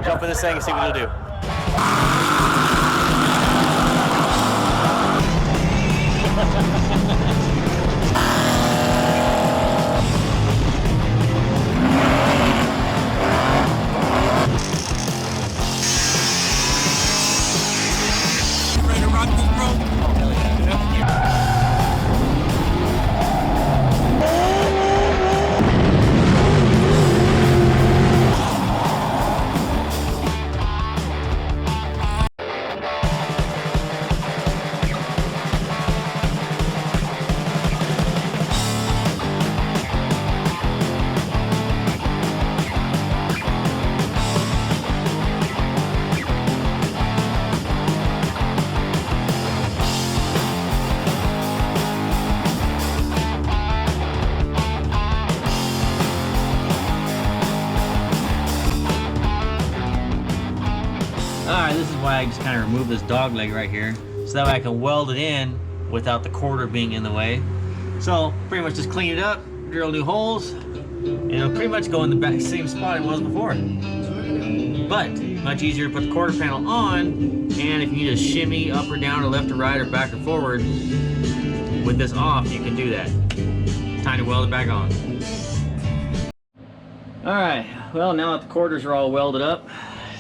jump in this thing and see what it'll do. Ready to rock this, bro? Oh, hell yeah. Alright, this is why I just kind of remove this dog leg right here, so that way I can weld it in without the quarter being in the way. So, pretty much just clean it up, drill new holes, and it'll pretty much go in the same spot it was before. But, much easier to put the quarter panel on, and if you need to shimmy up or down or left or right or back or forward with this off, you can do that. Time to weld it back on. Alright, well now that the quarters are all welded up,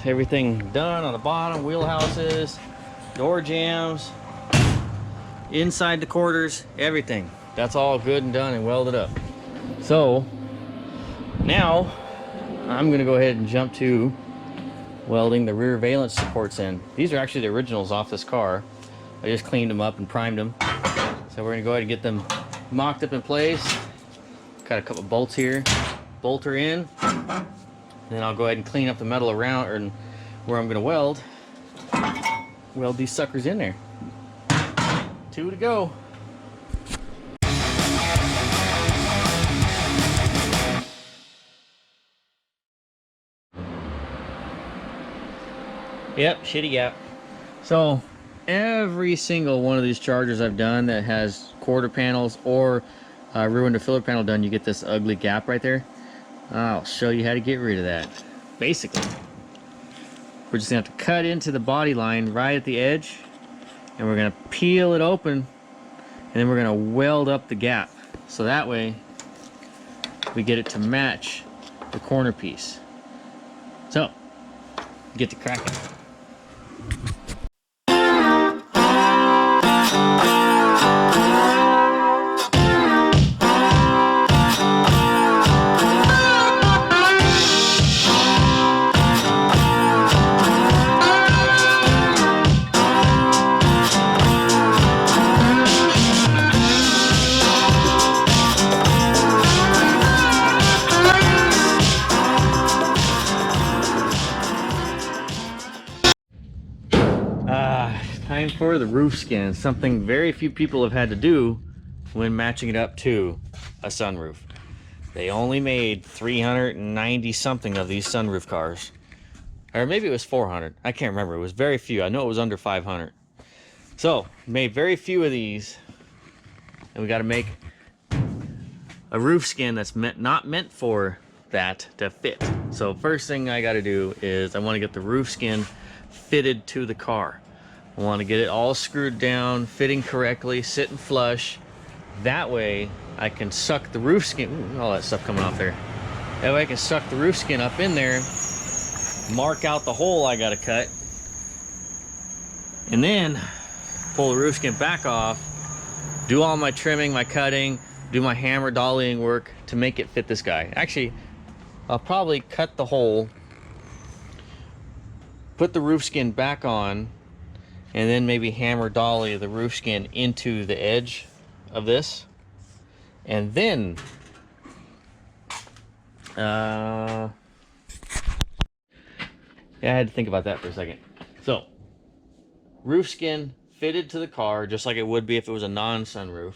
everything done on the bottom, wheelhouses, door jambs, inside the quarters, everything. That's all good and done and welded up. So now I'm gonna go ahead and jump to welding the rear valence supports in. These are actually the originals off this car. I just cleaned them up and primed them. So we're gonna go ahead and get them mocked up in place. Got a couple bolts here. Bolt her in. Then I'll go ahead and clean up the metal around or where I'm gonna weld these suckers in there. 2 to go. Yep, shitty gap. So every single one of these chargers I've done that has quarter panels or rear window filler panel done, you get this ugly gap right there. I'll show you how to get rid of that. Basically, we're just gonna have to cut into the body line right at the edge, and we're gonna peel it open, and then we're gonna weld up the gap. So that way, we get it to match the corner piece. So, get to cracking. Time for the roof skin, something very few people have had to do when matching it up to a sunroof. They only made 390 something of these sunroof cars, or maybe it was 400. I can't remember. It was very few. I know it was under 500. So made very few of these, and we got to make a roof skin that's not meant for that to fit. So first thing I got to do is I want to get the roof skin fitted to the car. I want to get it all screwed down, fitting correctly, sitting flush. That way I can suck the roof skin, ooh, all that stuff coming off there. That way I can suck the roof skin up in there, mark out the hole I got to cut, and then pull the roof skin back off, do all my trimming, my cutting, do my hammer dollying work to make it fit this guy. Actually, I'll probably cut the hole, put the roof skin back on, and then maybe hammer dolly the roof skin into the edge of this, and then yeah, I had to think about that for a second. So roof skin fitted to the car just like it would be if it was a non-sunroof,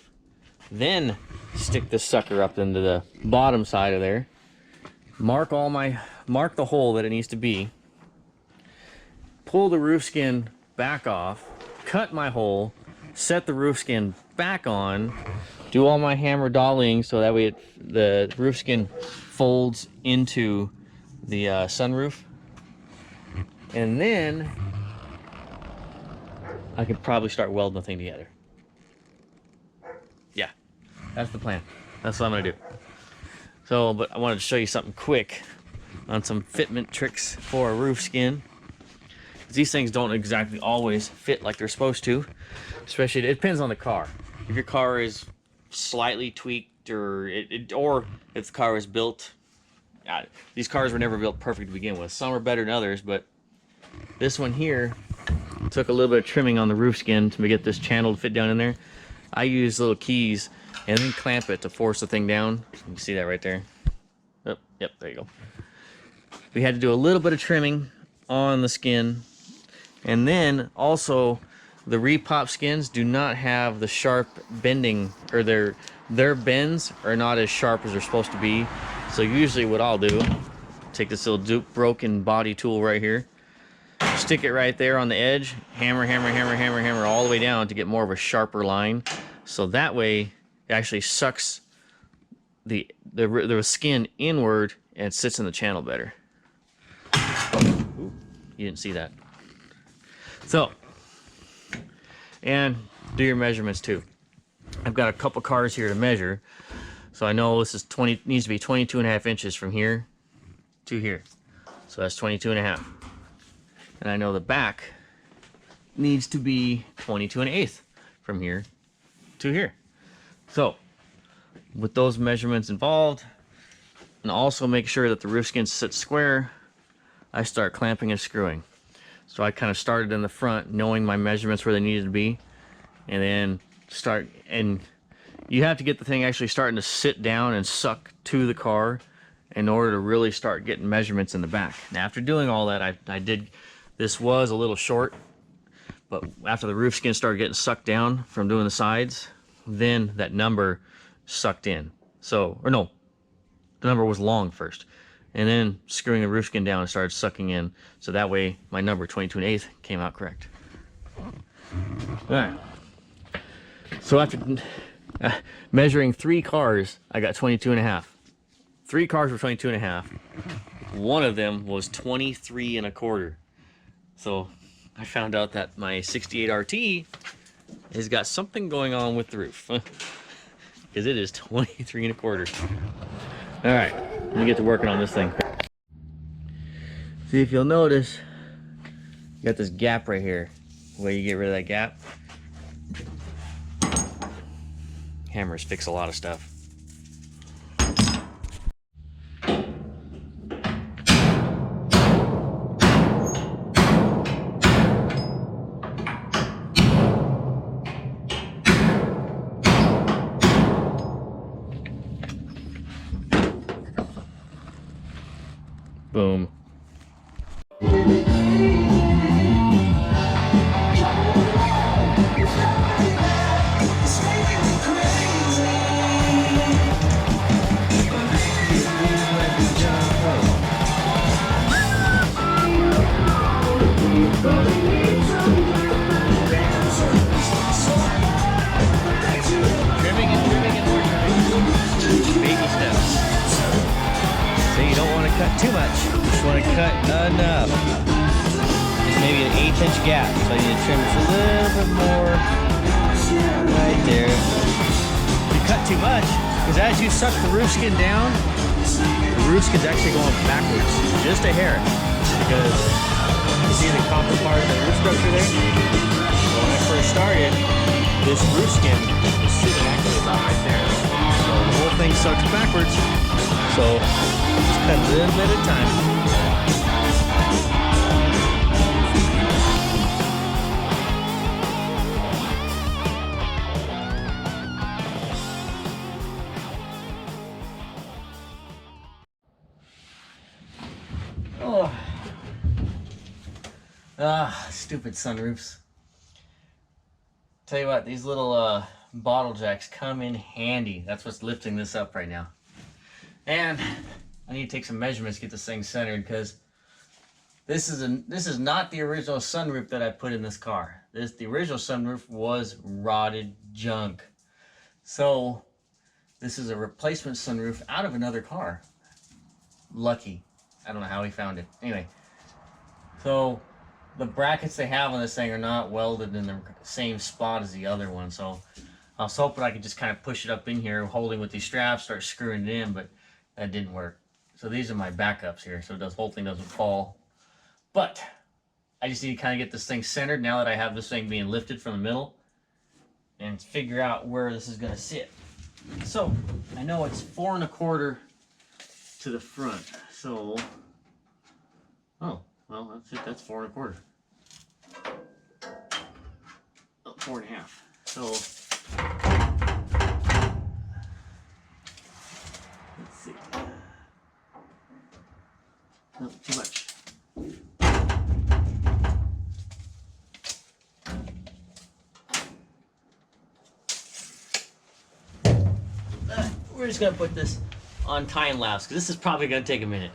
then stick this sucker up into the bottom side of there, mark the hole that it needs to be, pull the roof skin back off, cut my hole, set the roof skin back on, do all my hammer dollying so that way the roof skin folds into the sunroof, And then I could probably start welding the thing together. Yeah, that's the plan. That's what I'm gonna do. So, but I wanted to show you something quick on some fitment tricks for a roof skin. These things don't exactly always fit like they're supposed to. Especially, it depends on the car. If your car is slightly tweaked, or if the car was built, these cars were never built perfect to begin with. Some are better than others, but this one here took a little bit of trimming on the roof skin to get this channel to fit down in there. I use little keys and then clamp it to force the thing down. You can see that right there. Oh, yep, there you go. We had to do a little bit of trimming on the skin. And then also the repop skins do not have the sharp bending, or their bends are not as sharp as they're supposed to be. So usually what I'll do, take this little broken body tool right here, stick it right there on the edge, hammer, hammer, hammer, hammer, hammer all the way down to get more of a sharper line. So that way it actually sucks the skin inward and sits in the channel better. Ooh, you didn't see that. So, and do your measurements too. I've got a couple cars here to measure. So I know this is needs to be 22.5 inches from here to here. So that's 22.5. And I know the back needs to be 22.125 from here to here. So with those measurements involved, and also make sure that the roof skin sits square, I start clamping and screwing. So I kind of started in the front, knowing my measurements where they needed to be, and then and you have to get the thing actually starting to sit down and suck to the car in order to really start getting measurements in the back. Now, after doing all that, this was a little short, but after the roof skin started getting sucked down from doing the sides, then that number sucked in. So, or no, the number was long first, and then screwing the roof skin down and started sucking in. So that way my number 22.125 came out correct. All right. So after measuring 3 cars, I got 22.5. 3 cars were 22.5. One of them was 23.25. So I found out that my 68 RT has got something going on with the roof, because it is 23.25. All right, let me get to working on this thing. See if you'll notice, you got this gap right here. The way you get rid of that gap, hammers fix a lot of stuff. Boom. Too much. Just want to cut enough. Just maybe an 1/8 gap. So I need to trim just a little bit more right there. You cut too much, because as you suck the roof skin down, the roof skin's actually going backwards just a hair. Because you see the copper part of the roof structure there? So when I first started, this roof skin was sitting actually about right there. So the whole thing sucks backwards. So just cut a little bit at a time. Oh, stupid sunroofs. Tell you what, these little bottle jacks come in handy. That's what's lifting this up right now. And I need to take some measurements to get this thing centered, because this is not the original sunroof that I put in this car. The original sunroof was rotted junk. So this is a replacement sunroof out of another car. Lucky. I don't know how he found it. Anyway, So the brackets they have on this thing are not welded in the same spot as the other one. So I was hoping I could just kind of push it up in here, holding with these straps, start screwing it in, but that didn't work. So these are my backups here, so the whole thing doesn't fall. But I just need to kind of get this thing centered now that I have this thing being lifted from the middle, and figure out where this is going to sit. So I know it's 4 1/4 to the front. So, oh, well, that's it. That's 4 1/4. Oh, 4 1/2. So let's see. No, too much. We're just gonna put this on time lapse because this is probably gonna take a minute.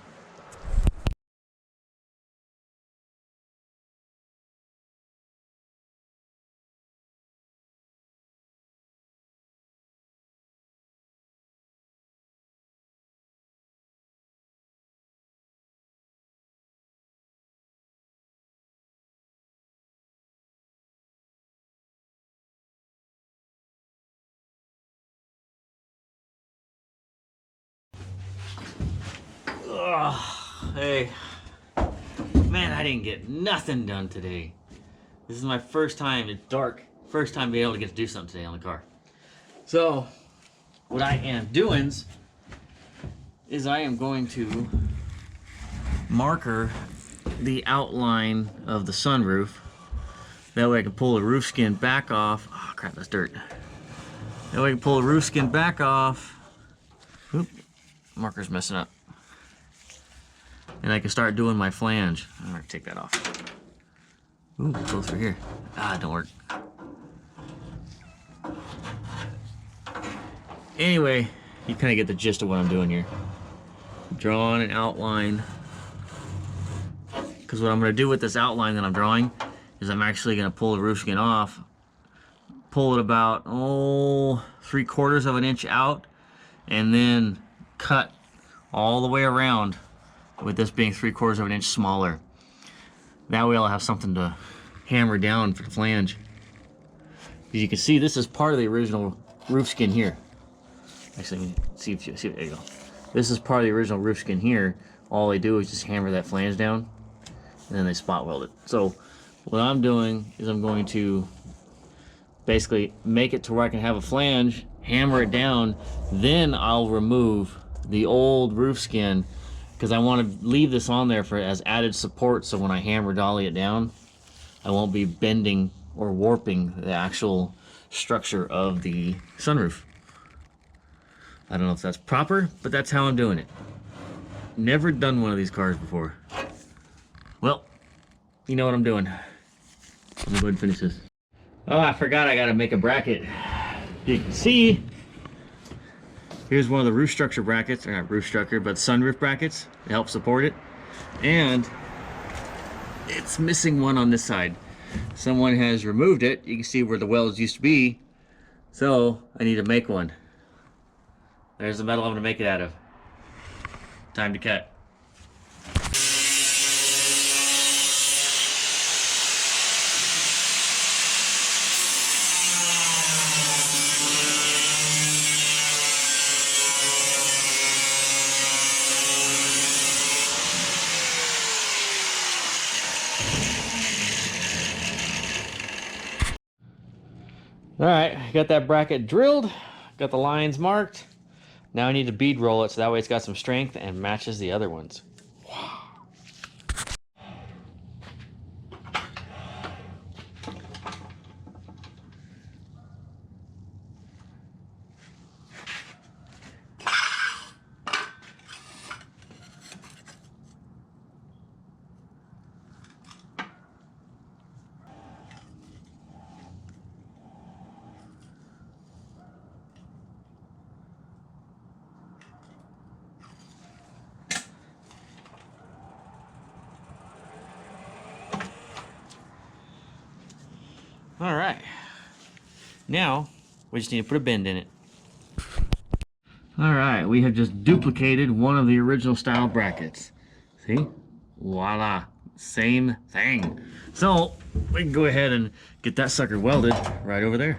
Ugh, hey, man, I didn't get nothing done today. This is my first time, it's dark, first time being able to get to do something today on the car. So, what I am doing is I am going to marker the outline of the sunroof. That way I can pull the roof skin back off. Oh crap, that's dirt. That way I can pull the roof skin back off. Oop, marker's messing up. And I can start doing my flange. I'm gonna take that off. Ooh, it goes through here. Ah, it don't work. Anyway, you kind of get the gist of what I'm doing here. Drawing an outline. Because what I'm gonna do with this outline that I'm drawing is I'm actually gonna pull the roof skin off, pull it about, 3/4 of an inch out, and then cut all the way around, with this being 3/4 of an inch smaller. That way I'll have something to hammer down for the flange. As you can see, this is part of the original roof skin here. Actually, see if there you go. This is part of the original roof skin here. All they do is just hammer that flange down, and then they spot weld it. So what I'm doing is I'm going to basically make it to where I can have a flange, hammer it down, then I'll remove the old roof skin, because I want to leave this on there for as added support, so when I hammer dolly it down, I won't be bending or warping the actual structure of the sunroof. I don't know if that's proper, but that's how I'm doing it. Never done one of these cars before. Well, you know what I'm doing. I'm gonna go ahead and finish this. Oh, I forgot I gotta make a bracket. You can see, here's one of the roof structure brackets, or not roof structure, but sunroof brackets to help support it. And it's missing one on this side. Someone has removed it. You can see where the welds used to be. So I need to make one. There's the metal I'm gonna make it out of. Time to cut. All right, got that bracket drilled, got the lines marked. Now I need to bead roll it so that way it's got some strength and matches the other ones. Wow. All right, now we just need to put a bend in it. All right, we have just duplicated one of the original style brackets. See? Voila, same thing. So we can go ahead and get that sucker welded right over there.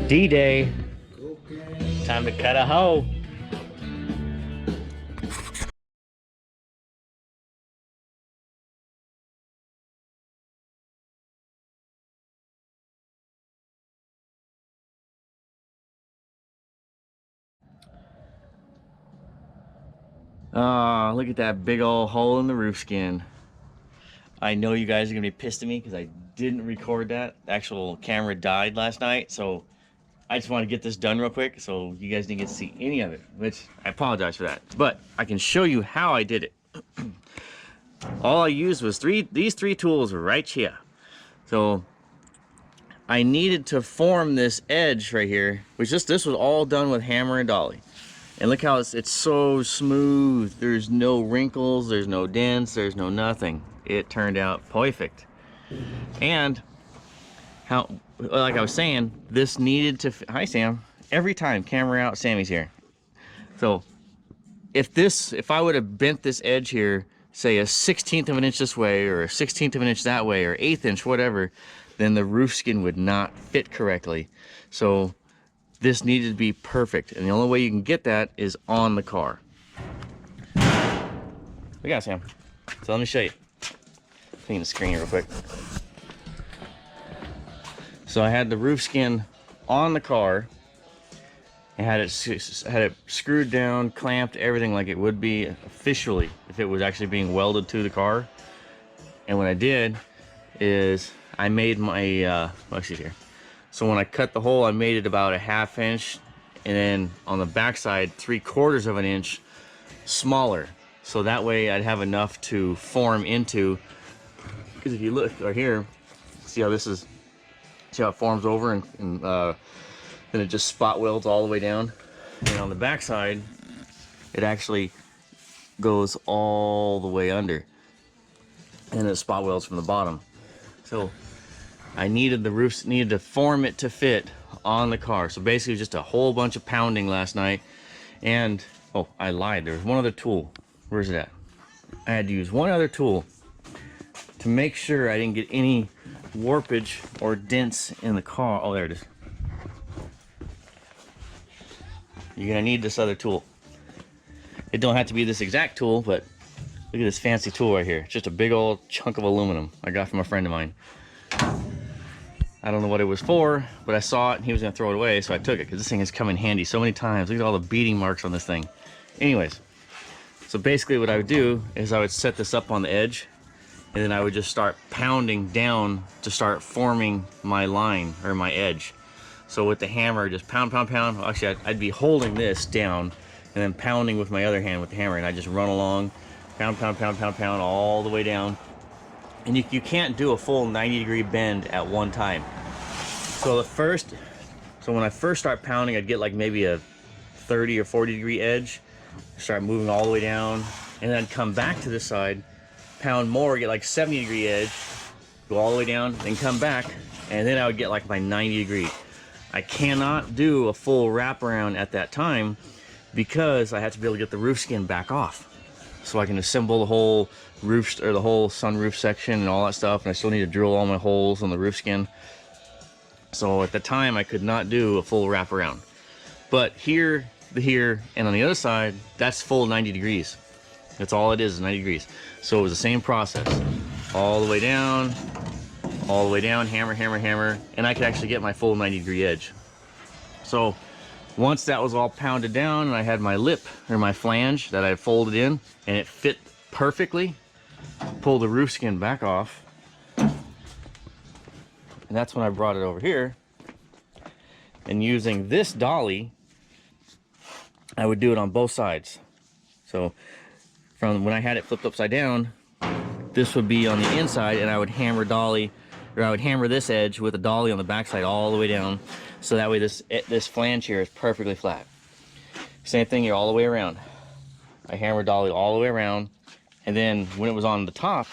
D-Day. Time to cut a hole. Oh, look at that big old hole in the roof skin. I know you guys are gonna be pissed at me because I didn't record that. The actual camera died last night, so I just want to get this done real quick so you guys didn't get to see any of it, which I apologize for that. But I can show you how I did it. All I used was these three tools right here. So I needed to form this edge right here, which this was all done with hammer and dolly. And look how it's so smooth. There's no wrinkles, there's no dents, there's no nothing. It turned out perfect. And how, like I was saying, this needed to, hi Sam, every time, camera out, Sammy's here. So if I would have bent this edge here, say a 1/16 of an inch this way, or a 1/16 of an inch that way, or 1/8 inch, whatever, then the roof skin would not fit correctly. So this needed to be perfect, and the only way you can get that is on the car. We got Sam. So let me show you. Clean the screen real quick. So I had the roof skin on the car. I had it screwed down, clamped, everything like it would be officially if it was actually being welded to the car. And what I did is I made my, let's see here. So when I cut the hole, I made it about a 1/2 inch, and then on the backside, 3/4 of an inch smaller. So that way I'd have enough to form into, because if you look right here, see how this is, see how it forms over and then it just spot welds all the way down. And on the backside, it actually goes all the way under, and it spot welds from the bottom. So I needed the roofs, needed to form it to fit on the car. So basically just a whole bunch of pounding last night. And, oh, I lied. There was one other tool. Where's it at? I had to use one other tool to make sure I didn't get any warpage or dents in the car. Oh, there it is. You're gonna need this other tool. It don't have to be this exact tool, but look at this fancy tool right here. It's just a big old chunk of aluminum I got from a friend of mine. I don't know what it was for, but I saw it and he was gonna throw it away, so I took it because this thing has come in handy so many times. Look at all the beating marks on this thing. Anyways, so basically what I would do is I would set this up on the edge, and then I would just start pounding down to start forming my line or my edge. So with the hammer, just pound, pound, pound. Actually, I'd be holding this down and then pounding with my other hand with the hammer, and I just run along, pound, pound, pound, pound, pound, all the way down. And you can't do a full 90-degree bend at one time. So when I first start pounding, I'd get like maybe a 30 or 40-degree edge, start moving all the way down, and then I'd come back to this side, pound more, get like 70-degree edge, go all the way down, then come back, and then I would get like my 90-degree. I cannot do a full wraparound at that time because I have to be able to get the roof skin back off, so I can assemble the whole roof or the whole sunroof section and all that stuff, and I still need to drill all my holes on the roof skin. So at the time I could not do a full wraparound, but here, and on the other side, that's full 90 degrees. That's all it is 90 degrees. So it was the same process, all the way down, hammer, hammer, hammer, and I could actually get my full 90-degree edge. So once that was all pounded down and I had my lip or my flange that I had folded in and it fit perfectly, pull the roof skin back off, and that's when I brought it over here, and using this dolly I would do it on both sides. So from when I had it flipped upside down, this would be on the inside, and I would hammer dolly, or I would hammer this edge with a dolly on the backside all the way down. So that way this flange here is perfectly flat. Same thing here all the way around. I hammer dolly all the way around, and then when it was on the top,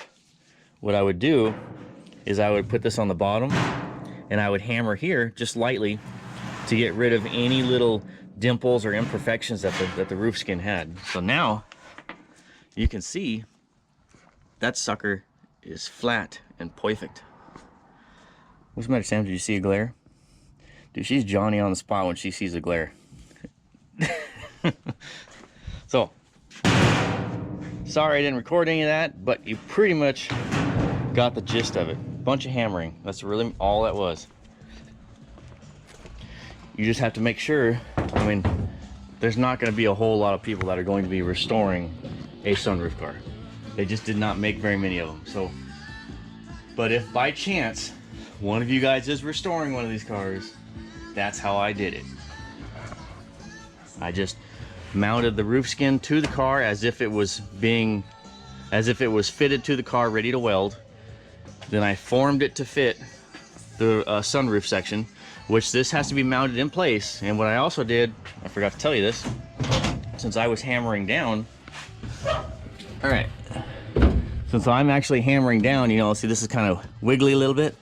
what I would do is I would put this on the bottom, and I would hammer here just lightly to get rid of any little dimples or imperfections that the roof skin had. So now you can see that sucker is flat and perfect. What's the matter, Sam? Did you see a glare? Dude, she's Johnny on the spot when she sees a glare. So, sorry I didn't record any of that, but you pretty much got the gist of it. Bunch of hammering. That's really all that was. You just have to make sure, I mean, there's not going to be a whole lot of people that are going to be restoring a sunroof car. They just did not make very many of them. So, but if by chance one of you guys is restoring one of these cars, that's how I did it. I just mounted the roof skin to the car as if it was fitted to the car, ready to weld. Then I formed it to fit the sunroof section, which this has to be mounted in place. And what I also did, I forgot to tell you this, since I was hammering down, all right, since I'm actually hammering down, you know, see this is kind of wiggly a little bit.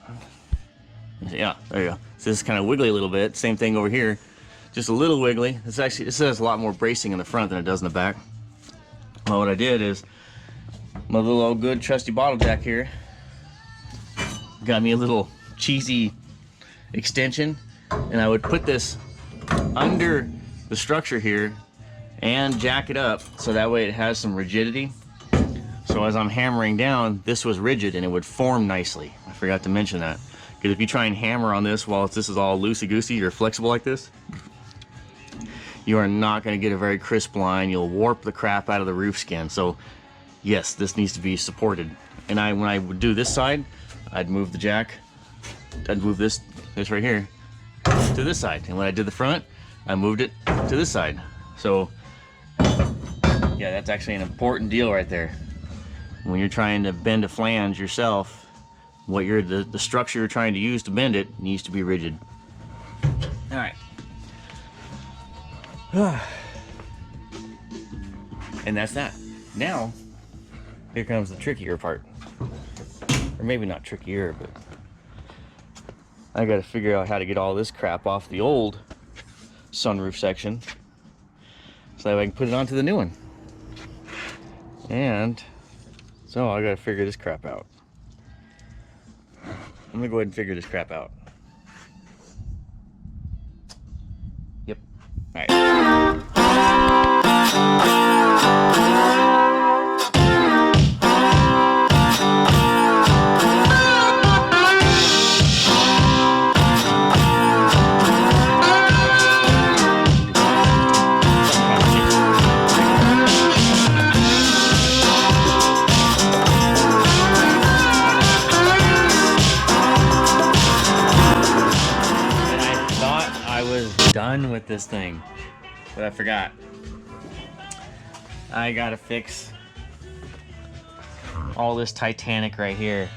Yeah, there you go. So this is kind of wiggly a little bit. Same thing over here, just a little wiggly. This has a lot more bracing in the front than it does in the back. Well, what I did is my little old good trusty bottle jack here got me a little cheesy extension, and I would put this under the structure here and jack it up so that way it has some rigidity. So as I'm hammering down, this was rigid and it would form nicely. I forgot to mention that, because if you try and hammer on this while this is all loosey-goosey or flexible like this, you are not going to get a very crisp line. You'll warp the crap out of the roof skin. So yes, this needs to be supported. And when I would do this side, I'd move the jack, I'd move this right here to this side. And when I did the front, I moved it to this side. So yeah, that's actually an important deal right there. When you're trying to bend a flange yourself, the structure you're trying to use to bend it needs to be rigid. All right. And that's that. Now, here comes the trickier part. Or maybe not trickier, but I gotta figure out how to get all this crap off the old sunroof section so that I can put it onto the new one. And so I gotta figure this crap out. I'm gonna go ahead and figure this crap out. Yep. All right. Done with this thing, but I forgot. I gotta fix all this Titanic right here.